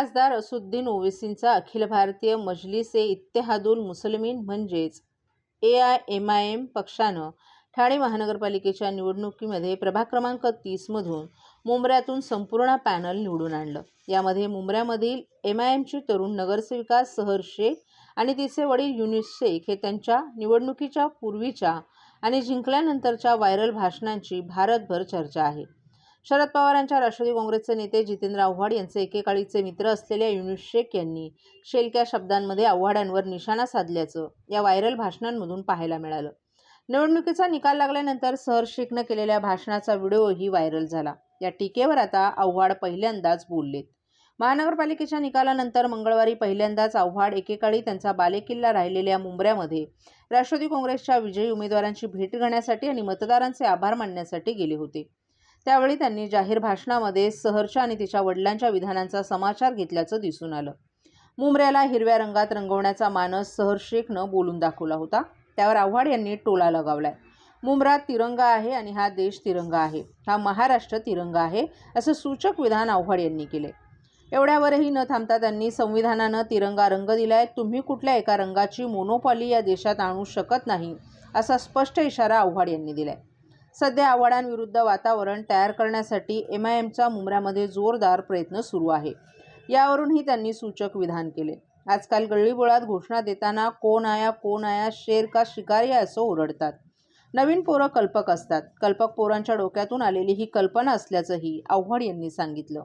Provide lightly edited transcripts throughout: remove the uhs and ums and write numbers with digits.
खासदार असुद्दीन ओवैसींचा अखिल भारतीय मजलिस-ए-इत्तेहादुल मुस्लिमीन म्हणजेच AIMIM पक्षानं ठाणे महानगरपालिकेच्या निवडणुकीमध्ये प्रभाग क्रमांक 30 मधून मुंब्र्यातून संपूर्ण पॅनल निवडून आणलं। यामध्ये मुंब्र्यामधील MIMची तरुण नगरसेविका सहर शेख आणि तिचे वडील युनुस शेख हे त्यांच्या निवडणुकीच्या पूर्वीच्या आणि जिंकल्यानंतरच्या व्हायरल भाषणांची भारतभर चर्चा आहे। शरद पवारांच्या राष्ट्रवादी काँग्रेसचे नेते जितेंद्र आव्हाड यांचे एकेकाळीचे मित्र असलेल्या युनुस शेख यांनी शेलक्या शब्दांमध्ये आव्हाडांवर निशाणा साधल्याचं या व्हायरल भाषणांमधून पाहायला मिळालं। निवडणुकीचा निकाल लागल्यानंतर सहर शेखनं केलेल्या भाषणाचा व्हिडिओही व्हायरल झाला। या टीकेवर आता आव्हाड पहिल्यांदाच बोललेत। महानगरपालिकेच्या निकालानंतर मंगळवारी पहिल्यांदाच आव्हाड एकेकाळी त्यांचा बालेकिल्ला राहिलेल्या मुंब्र्यामध्ये राष्ट्रवादी काँग्रेसच्या विजयी उमेदवारांची भेट घेण्यासाठी आणि मतदारांचे आभार मानण्यासाठी गेले होते। त्यावेळी त्यांनी जाहीर भाषणामध्ये सहरच्या आणि तिच्या वडिलांच्या विधानांचा समाचार घेतल्याचं दिसून आलं। मुंब्र्याला हिरव्या रंगात रंगवण्याचा मानस सहर शेखनं बोलून दाखवला होता। त्यावर आव्हाड यांनी टोला लगावलाय। मुंब्र्यात तिरंगा आहे आणि हा देश तिरंगा आहे, हा महाराष्ट्र तिरंगा आहे असं सूचक विधान आव्हाड यांनी केले। एवढ्यावरही न थांबता त्यांनी संविधानानं तिरंगा रंग दिलाय, तुम्ही कुठल्या एका रंगाची मोनोपॉली या देशात आणू शकत नाही असा स्पष्ट इशारा आव्हाड यांनी दिलाय। सध्या आव्हाडांविरुद्ध वातावरण तयार करण्यासाठी MIMचा मुंब्र्यामध्ये जोरदार प्रयत्न सुरू आहे। यावरूनही त्यांनी सूचक विधान केले। आजकाल गल्लीबोळात घोषणा देताना कोण आया शेर का शिकारी असं ओरडतात। नवीन पोरं कल्पक असतात, कल्पक पोरांच्या डोक्यातून आलेली ही कल्पना असल्याचंही आव्हाड यांनी सांगितलं।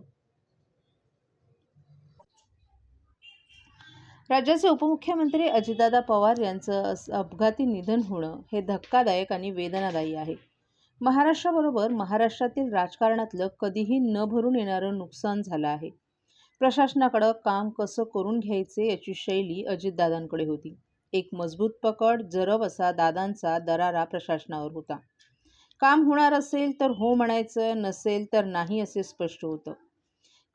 राज्याचे उपमुख्यमंत्री अजितदादा पवार यांचं अपघाती निधन होणं हे धक्कादायक आणि वेदनादायी आहे। महाराष्ट्राबरोबर महाराष्ट्रातील राजकारणातलं कधीही न भरून येणारं नुकसान झालं आहे। प्रशासनाकडं काम कसं करून घ्यायचे याची शैली अजितदादांकडे होती। एक मजबूत पकड, जरब असा दादांचा दरारा प्रशासनावर होता। काम होणार असेल तर हो म्हणायचं, नसेल तर नाही असे स्पष्ट होतं।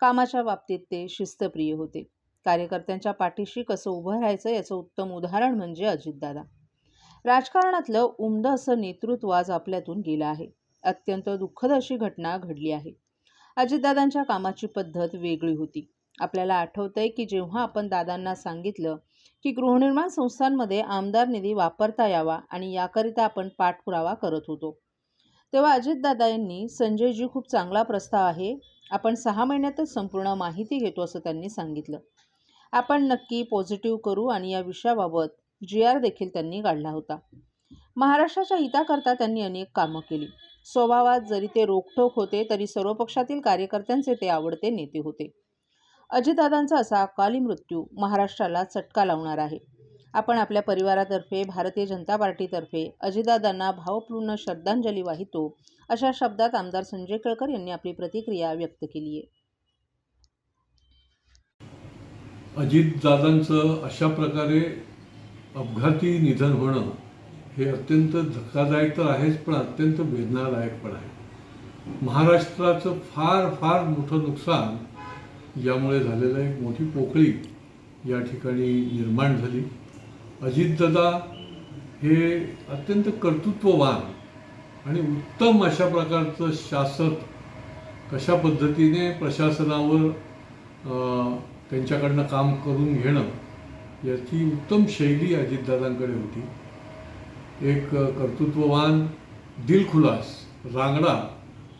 कामाच्या बाबतीत ते शिस्तप्रिय होते। कार्यकर्त्यांच्या पाठीशी कसं उभं राहायचं याचं उत्तम उदाहरण म्हणजे अजितदादा। राजकारणातलं उमदं असं नेतृत्व आज आपल्यातून गेलं आहे। अत्यंत दुःखद अशी घटना घडली आहे। अजितदादांच्या कामाची पद्धत वेगळी होती। आपल्याला आठवतंय की जेव्हा आपण दादांना सांगितलं की गृहनिर्माण संस्थांमध्ये आमदार निधी वापरता यावा आणि याकरिता आपण पाठपुरावा करत होतो, तेव्हा अजितदादा यांनी संजयजी खूप चांगला प्रस्ताव आहे, आपण 6 महिन्यातच संपूर्ण माहिती घेतो असं त्यांनी सांगितलं। आपण नक्की पॉझिटिव्ह करू आणि या विषयाबाबत GR देखील त्यांनी काढला होता। महाराष्ट्राच्या हिताकरता त्यांनी अनेक कामं केली। स्वभावात जरी ते रोखठोक होते तरी सर्व पक्षातील कार्यकर्त्यांचे ते आवडते नेते होते। अजितदादांचा असा अकाली मृत्यू महाराष्ट्राला चटका लावणार आहे। आपण आपल्या परिवारातर्फे भारतीय जनता पार्टीतर्फे अजितदादांना भावपूर्ण श्रद्धांजली वाहितो अशा शब्दात आमदार संजय केळकर यांनी आपली प्रतिक्रिया व्यक्त केली आहे। अजितदादांचं अशा प्रकारे अपघाती निधन होणं हे अत्यंत धक्कादायक तर आहेच, पण अत्यंत वेदनादायक पण आहे। महाराष्ट्राचं फार फार मोठं नुकसान यामुळे झालेलं, एक मोठी पोकळी या ठिकाणी निर्माण झाली। अजितदादा हे अत्यंत कर्तृत्ववान आणि उत्तम अशा प्रकारचं शासक, कशा पद्धतीने प्रशासनावर त्यांच्याकडनं काम करून घेणं याची उत्तम शैली अजितदादांकडे होती। एक कर्तृत्ववान, दिलखुलास, रांगडा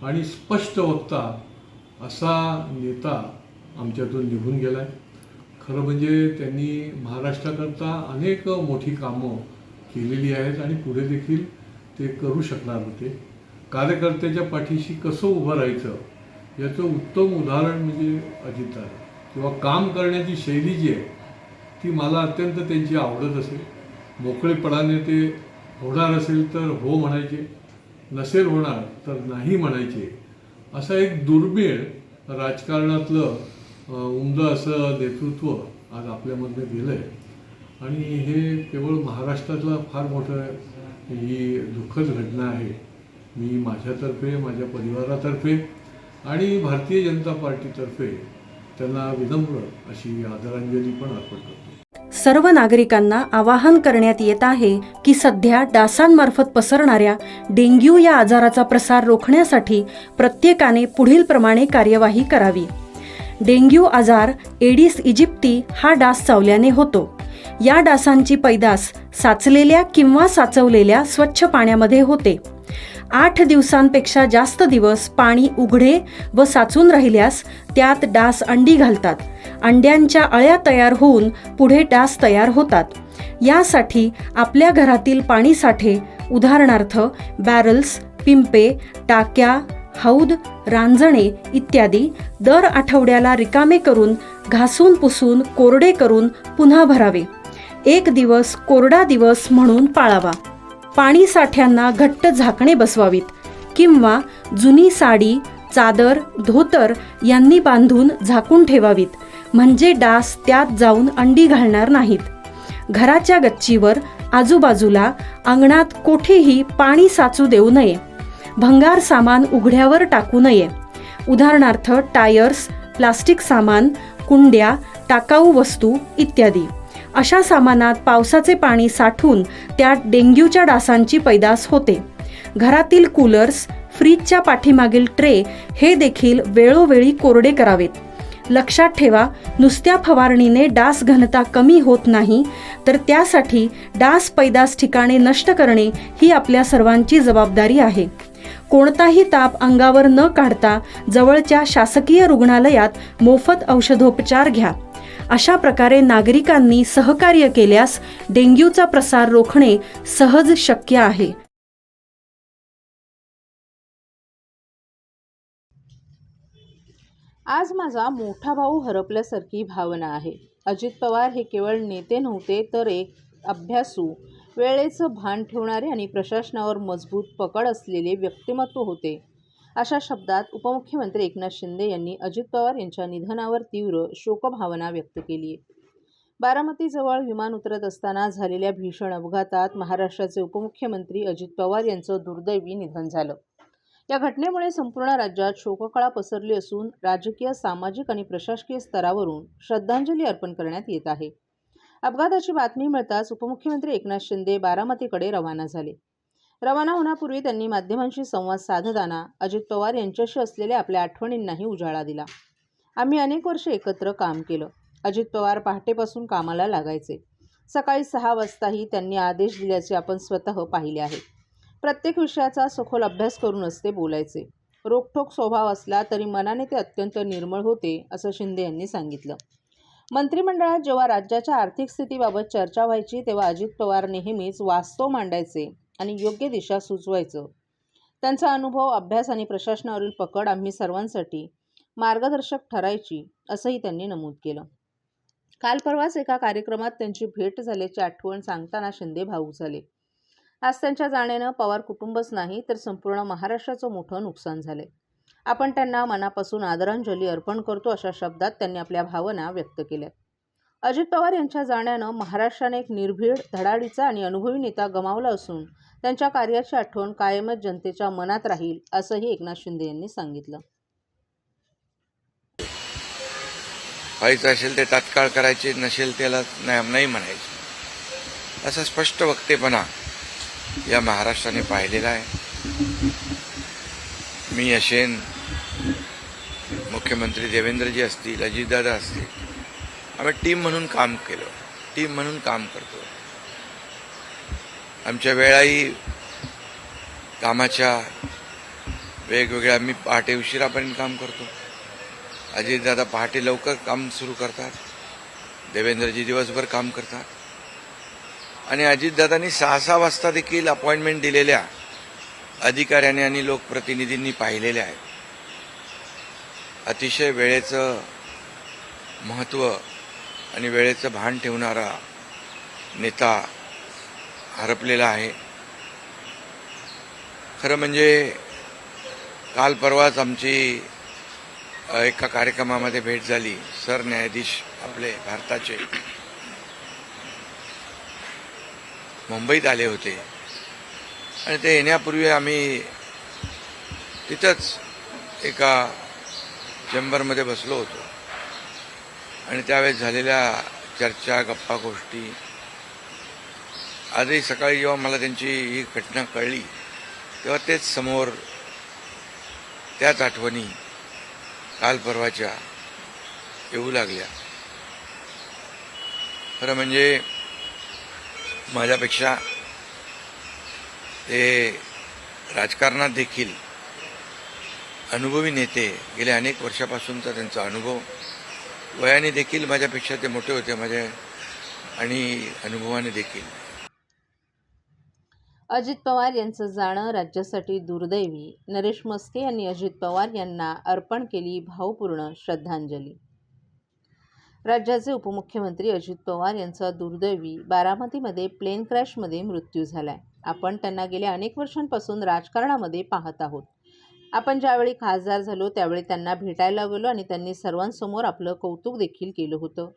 आणि स्पष्ट वक्ता असा नेता आमच्यातून निघून गेलाय। खरं म्हणजे त्यांनी महाराष्ट्राकरता अनेक मोठी कामं केलेली आहेत आणि पुढे देखील ते करू शकणार होते। कार्यकर्त्याच्या पाठीशी कसं उभं राहायचं याचं उत्तम उदाहरण म्हणजे अजितदादा, किंवा काम करण्याची शैली जी आहे ती मला अत्यंत त्यांची आवडत असेल। मोकळेपणाने ते होणार असेल तर हो म्हणायचे, नसेल होणार तर नाही म्हणायचे। असं एक दुर्मिळ राजकारणातलं उमदं असं नेतृत्व आज आपल्यामधनं गेलं आहे आणि हे केवळ महाराष्ट्रातला फार मोठं ही दुःखद घटना आहे। मी माझ्यातर्फे, माझ्या परिवारातर्फे आणि भारतीय जनता पार्टीतर्फे त्यांना विनम्र अशी आदरांजली पण अर्पण करतो। सर्व नागरिकांना आवाहन करण्यात येत आहे की सध्या डासांमार्फत पसरणाऱ्या डेंग्यू या आजाराचा प्रसार रोखण्यासाठी प्रत्येकाने पुढील प्रमाणे कार्यवाही करावी। डेंग्यू आजार एडिस इजिप्ती हा डास चावल्याने होतो. या डासांची पैदास साचलेल्या किंवा साचवलेल्या स्वच्छ पाण्यामध्ये होते. 8 दिवसांपेक्षा जास्त दिवस पाणी उघडे व साचून राहिल्यास त्यात डास अंडी घालतात. अंड्यांच्या अळ्या तयार होऊन पुढे डास तयार होतात. यासाठी आपल्या घरातील पाणी साठे उदाहरणार्थ बॅरल्स, पिंपे, टाक्या, हौद, रांजणे इत्यादी दर आठवड्याला रिकामे करून घासून पुसून कोरडे करून पुन्हा भरावे. 1 दिवस कोरडा दिवस म्हणून पाळावा. पाणी साठ्यांना घट्ट झाकणे बसवावीत किंवा जुनी साडी, चादर, धोतर यांनी बांधून झाकून ठेवावीत, म्हणजे डास त्यात जाऊन अंडी घालणार नाहीत. घराच्या गच्चीवर, आजूबाजूला, अंगणात कोठेही पाणी साचू देऊ नये. भंगार सामान उघड्यावर टाकू नये. उदाहरणार्थ टायर्स, प्लास्टिक सामान, कुंड्या, टाकाऊ वस्तू इत्यादी. अशा सामानात पावसाचे पाणी साठून त्यात डेंग्यूच्या डासांची पैदास होते. घरातील कूलर्स, फ्रीजच्या पाठीमागील ट्रे हे देखील वेळोवेळी कोरडे करावेत. लक्षात ठेवा, नुसत्या फवारणीने डास घनता कमी होत नाही, तर त्यासाठी डास पैदास ठिकाणे नष्ट करणे ही आपल्या सर्वांची जबाबदारी आहे. कोणताही ताप अंगावर न काढता जवळच्या शासकीय रुग्णालयात मोफत औषधोपचार घ्या. अशा प्रकारे नागरिकांनी सहकार्य केल्यास डेंग्यूचा प्रसार रोखणे सहज शक्य आहे. आज माझा मोठा भाऊ हरपल्यासारखी भावना आहे. अजित पवार हे केवळ नेते नव्हते, तर एक अभ्यासू, वेळेचं भान ठेवणारे आणि प्रशासनावर मजबूत पकड असलेले व्यक्तिमत्व होते. अशा शब्दात उपमुख्यमंत्री एकनाथ शिंदे यांनी अजित पवार यांच्या निधनावर तीव्र शोकभावना व्यक्त केली आहे. बारामतीजवळ विमान उतरत असताना झालेल्या भीषण अपघातात महाराष्ट्राचे उपमुख्यमंत्री अजित पवार यांचं दुर्दैवी निधन झालं. या घटनेमुळे संपूर्ण राज्यात शोककळा पसरली असून राजकीय, सामाजिक आणि प्रशासकीय स्तरावरून श्रद्धांजली अर्पण करण्यात येत आहे. अपघाताची बातमी मिळताच उपमुख्यमंत्री एकनाथ शिंदे बारामतीकडे रवाना झाले. रवाना होण्यापूर्वी त्यांनी माध्यमांशी संवाद साधताना अजित पवार यांच्याशी असलेल्या आपल्या आठवणींनाही उजाळा दिला. आम्ही अनेक वर्षे एकत्र काम केलं. अजित पवार पहाटेपासून कामाला लागायचे. सकाळी 6 वाजताही त्यांनी आदेश दिल्याचे आपण स्वतः पाहिले आहे. प्रत्येक विषयाचा सखोल अभ्यास करूनच ते बोलायचे. रोखठोक स्वभाव असला तरी मनाने ते अत्यंत निर्मळ होते, असं शिंदे यांनी सांगितलं. मंत्रिमंडळात जेव्हा राज्याच्या आर्थिक स्थितीबाबत चर्चा व्हायची, तेव्हा अजित पवार नेहमीच वास्तव मांडायचे आणि योग्य दिशा सुचवायचं. त्यांचा अनुभव, अभ्यास आणि प्रशासनावरील पकड आम्ही सर्वांसाठी मार्गदर्शक ठरायची, असंही त्यांनी नमूद केलं. काल परवाच एका कार्यक्रमात त्यांची भेट झाल्याची आठवण सांगताना शिंदे भावूक झाले. आज त्यांच्या जाण्यानं पवार कुटुंबच नाही, तर संपूर्ण महाराष्ट्राचं मोठं नुकसान झालंय. आपण त्यांना मनापासून आदरांजली अर्पण करतो, अशा शब्दात त्यांनी आपल्या भावना व्यक्त केल्या. अजित पवार यांच्या जाण्यानं महाराष्ट्राने एक निर्भीड, धडाडीचा आणि अनुभवी नेता गमावला असून त्यांच्या कार्याची आठवण कायमच जनतेच्या मनात राहील, असंही एकनाथ शिंदे यांनी सांगितलं. व्हायचं असेल ते तात्काळ करायचे, नसेल त्याला नाही म्हणायचे, असा स्पष्ट वक्तेपणा या महाराष्ट्राने पाहिलेला आहे. मी असेन, मुख्यमंत्री देवेंद्रजी असतील, अजितदादा असतील, आम्ही टीम म्हणून काम केलं, टीम म्हणून काम करतो. आमच्या वेळाही कामाच्या वेगवेगळ्या, आम्ही पहाटे उशिरापर्यंत काम करतो. अजितदादा पहाटे लवकर काम सुरू करतात, देवेंद्रजी दिवसभर काम करतात. आणि अजितदादांनी 6-6 वाजता देखील अपॉइंटमेंट दिलेल्या अधिकाऱ्यांनी आणि लोकप्रतिनिधींनी पाहिलेल्या आहेत. अतिशय वेळेचं महत्त्व आणि वेळेचं भान ठेवणारा नेता हरपलेला आहे. खरं म्हणजे काल परवाच आमची एका कार्यक्रमामध्ये भेट झाली. सरन्यायाधीश आपले भारताचे मुंबईत आले होते आणि ते येण्यापूर्वी आम्ही तिथंच एका चेंबरमध्ये बसलो होतो आणि त्यावेळेस झालेल्या चर्चा, गप्पा गोष्टी, आजही सकाळी जेव्हा मला त्यांची ही घटना कळली तेव्हा तेच समोर त्याच आठवणी काल परवाच्या येऊ लागल्या. खरं म्हणजे माझ्यापेक्षा ते राजकारणात देखील अनुभवी नेते, गेल्या अनेक वर्षापासूनचा त्यांचा अनुभव, वयाने देखील माझ्यापेक्षा ते मोठे होते आणि अनुभवाने देखील. अजित पवार यांचं जाणं राज्यासाठी दुर्दैवी. नरेश मस्के यांनी अजित पवार यांना अर्पण केली भावपूर्ण श्रद्धांजली. राज्याचे उपमुख्यमंत्री अजित पवार यांचा दुर्दैवी बारामतीमध्ये प्लेन क्रॅशमध्ये मृत्यू झालाय. आपण त्यांना गेल्या अनेक वर्षांपासून राजकारणामध्ये पाहत आहोत. आपण ज्यावेळी खासदार झालो त्यावेळी त्यांना भेटायला गेलो आणि त्यांनी सर्वांसमोर आपलं कौतुक देखील केलं होतं.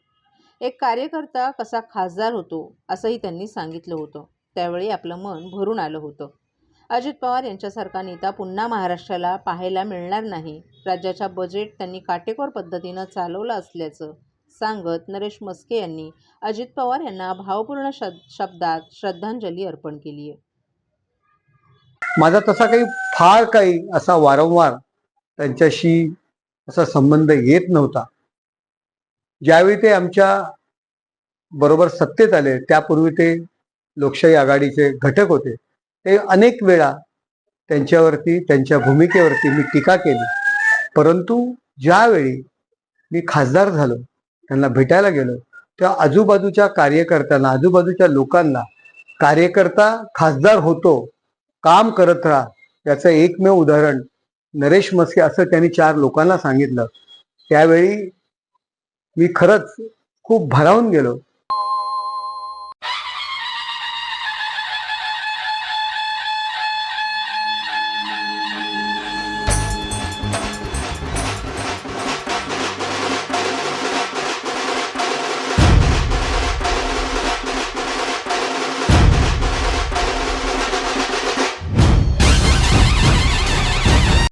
एक कार्यकर्ता कसा खासदार होतो असंही त्यांनी सांगितलं होतं. त्यावेळी आपलं मन भरून आलं होतं. अजित पवार यांच्यासारखा नेता पुन्हा महाराष्ट्राला पाहायला मिळणार नाही. राज्याच्या बजेट त्यांनी काटेकोर पद्धतीनं चालवलं असल्याचं सांगत नरेश मस्के यांनी अजित पवार यांना भावपूर्ण शब्दात श्रद्धांजली अर्पण केली आहे. माझा तसा काही असा वारंवार त्यांच्याशी असा संबंध येत नव्हता. ज्यावेळी ते आमच्या बरोबर सत्तेत आले त्यापूर्वी ते लोकशाही आघाडीचे घटक होते. ते अनेक वेळा त्यांच्यावरती, त्यांच्या भूमिकेवरती मी टीका केली. परंतु ज्यावेळी मी खासदार झालो, त्यांना भेटायला गेलो, तेव्हा आजूबाजूच्या कार्यकर्त्यांना, आजूबाजूच्या लोकांना कार्यकर्ता खासदार होतो, काम करत राहा, याचं एकमेव उदाहरण नरेश मस्के असं त्यांनी 4 लोकांना सांगितलं. त्यावेळी मी खरंच खूप भारावून गेलो.